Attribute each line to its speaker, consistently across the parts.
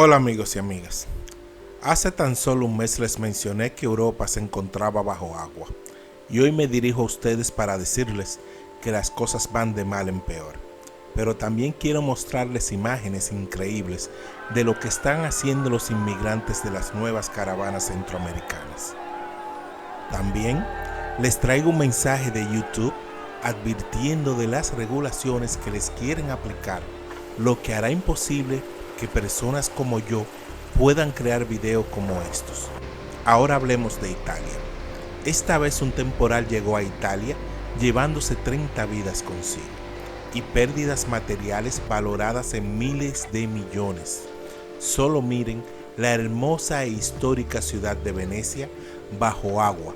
Speaker 1: Hola amigos y amigas. Hace tan solo un mes les mencioné que Europa se encontraba bajo agua y hoy me dirijo a ustedes para decirles que las cosas van de mal en peor. Pero también quiero mostrarles imágenes increíbles de lo que están haciendo los inmigrantes de las nuevas caravanas centroamericanas. También les traigo un mensaje de YouTube advirtiendo de las regulaciones que les quieren aplicar, lo que hará imposible que personas como yo puedan crear videos como estos. Ahora hablemos de Italia. Esta vez un temporal llegó a Italia llevándose 30 vidas consigo y pérdidas materiales valoradas en miles de millones. Solo miren la hermosa e histórica ciudad de Venecia bajo agua.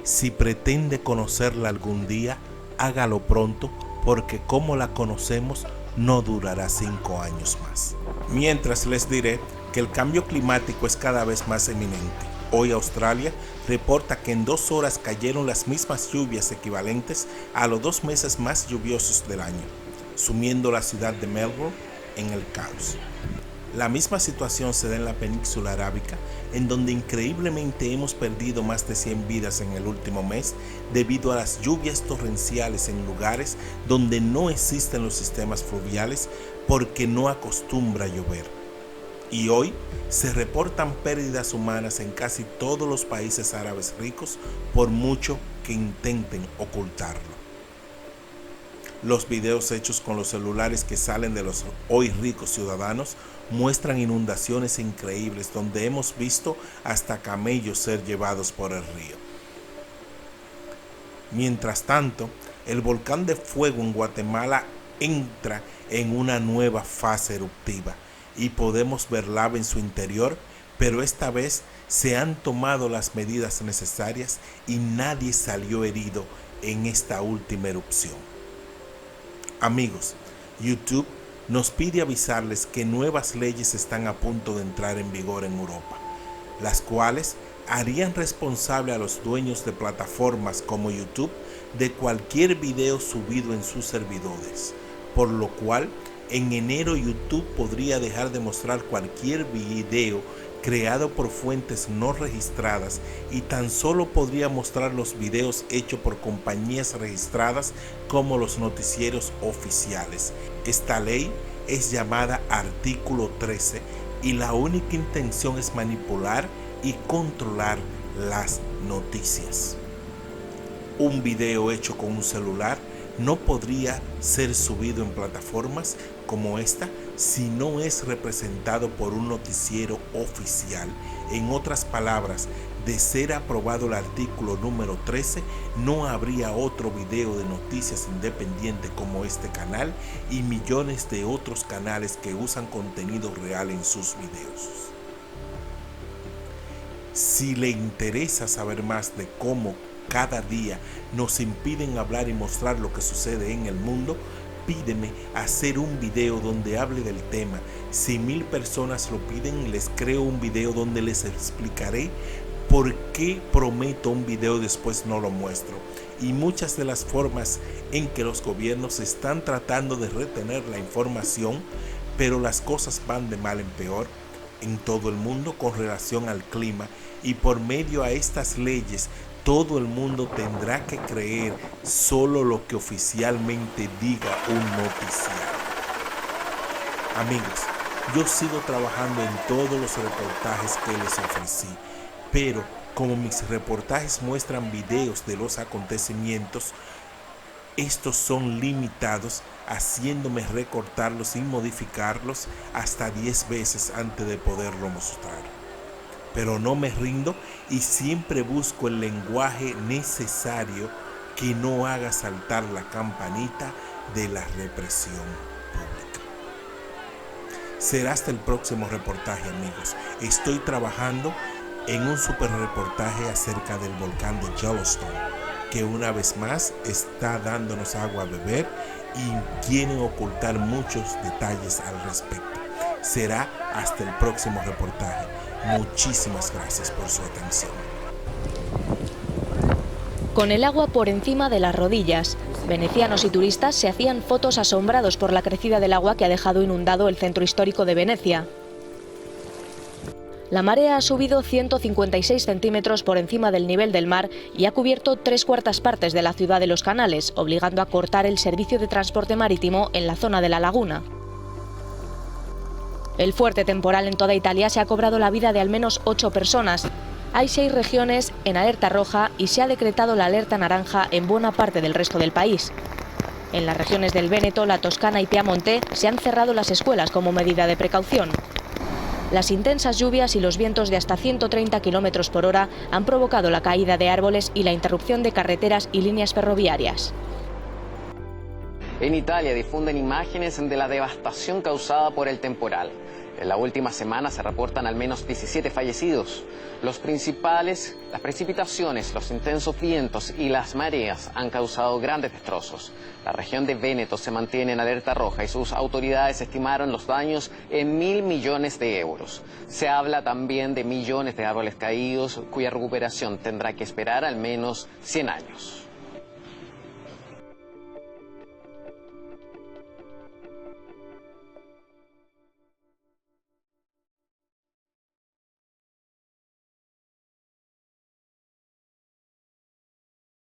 Speaker 1: Si pretende conocerla algún día, hágalo pronto, porque como la conocemos no durará 5 años más. Mientras les diré que el cambio climático es cada vez más eminente. Hoy Australia reporta que en 2 horas cayeron las mismas lluvias equivalentes a los 2 meses más lluviosos del año, sumiendo la ciudad de Melbourne en el caos. La misma situación se da en la península arábica, en donde increíblemente hemos perdido más de 100 vidas en el último mes debido a las lluvias torrenciales en lugares donde no existen los sistemas fluviales porque no acostumbra llover. Y hoy se reportan pérdidas humanas en casi todos los países árabes ricos, por mucho que intenten ocultarlo. Los videos hechos con los celulares que salen de los hoy ricos ciudadanos muestran inundaciones increíbles donde hemos visto hasta camellos ser llevados por el río. Mientras tanto, el volcán de fuego en Guatemala entra en una nueva fase eruptiva y podemos ver lava en su interior, pero esta vez se han tomado las medidas necesarias y nadie salió herido en esta última erupción. Amigos, YouTube nos pide avisarles que nuevas leyes están a punto de entrar en vigor en Europa, las cuales harían responsable a los dueños de plataformas como YouTube de cualquier video subido en sus servidores, por lo cual en enero YouTube podría dejar de mostrar cualquier video creado por fuentes no registradas y tan solo podría mostrar los videos hechos por compañías registradas como los noticieros oficiales. Esta ley es llamada Artículo 13 y la única intención es manipular y controlar las noticias. Un video hecho con un celular no podría ser subido en plataformas como esta si no es representado por un noticiero oficial. En otras palabras, de ser aprobado el artículo número 13, no habría otro video de noticias independiente como este canal y millones de otros canales que usan contenido real en sus videos. Si le interesa saber más de cómo cada día nos impiden hablar y mostrar lo que sucede en el mundo, pídeme hacer un video donde hable del tema. Si 1000 personas lo piden, les creo un video donde les explicaré por qué prometo un video y después no lo muestro, y muchas de las formas en que los gobiernos están tratando de retener la información, pero las cosas van de mal en peor en todo el mundo con relación al clima, y por medio a estas leyes todo el mundo tendrá que creer solo lo que oficialmente diga un noticiero. Amigos, yo sigo trabajando en todos los reportajes que les ofrecí, pero como mis reportajes muestran videos de los acontecimientos, estos son limitados, haciéndome recortarlos y modificarlos hasta 10 veces antes de poderlo mostrar. Pero no me rindo y siempre busco el lenguaje necesario que no haga saltar la campanita de la represión pública. Será hasta el próximo reportaje, amigos. Estoy trabajando en un super reportaje acerca del volcán de Yellowstone, que una vez más está dándonos agua a beber y quieren ocultar muchos detalles al respecto. Será hasta el próximo reportaje. Muchísimas gracias por su atención.
Speaker 2: Con el agua por encima de las rodillas, venecianos y turistas se hacían fotos asombrados por la crecida del agua que ha dejado inundado el centro histórico de Venecia. La marea ha subido 156 centímetros por encima del nivel del mar y ha cubierto 3/4 partes de la ciudad de Los Canales, obligando a cortar el servicio de transporte marítimo en la zona de la laguna. El fuerte temporal en toda Italia se ha cobrado la vida de al menos 8 personas. Hay 6 regiones en alerta roja y se ha decretado la alerta naranja en buena parte del resto del país. En las regiones del Véneto, la Toscana y Piamonte se han cerrado las escuelas como medida de precaución. Las intensas lluvias y los vientos de hasta 130 km por hora han provocado la caída de árboles y la interrupción de carreteras y líneas ferroviarias.
Speaker 3: En Italia difunden imágenes de la devastación causada por el temporal. En la última semana se reportan al menos 17 fallecidos. Las precipitaciones, los intensos vientos y las mareas han causado grandes destrozos. La región de Véneto se mantiene en alerta roja y sus autoridades estimaron los daños en 1.000 millones de euros. Se habla también de millones de árboles caídos cuya recuperación tendrá que esperar al menos 100 años.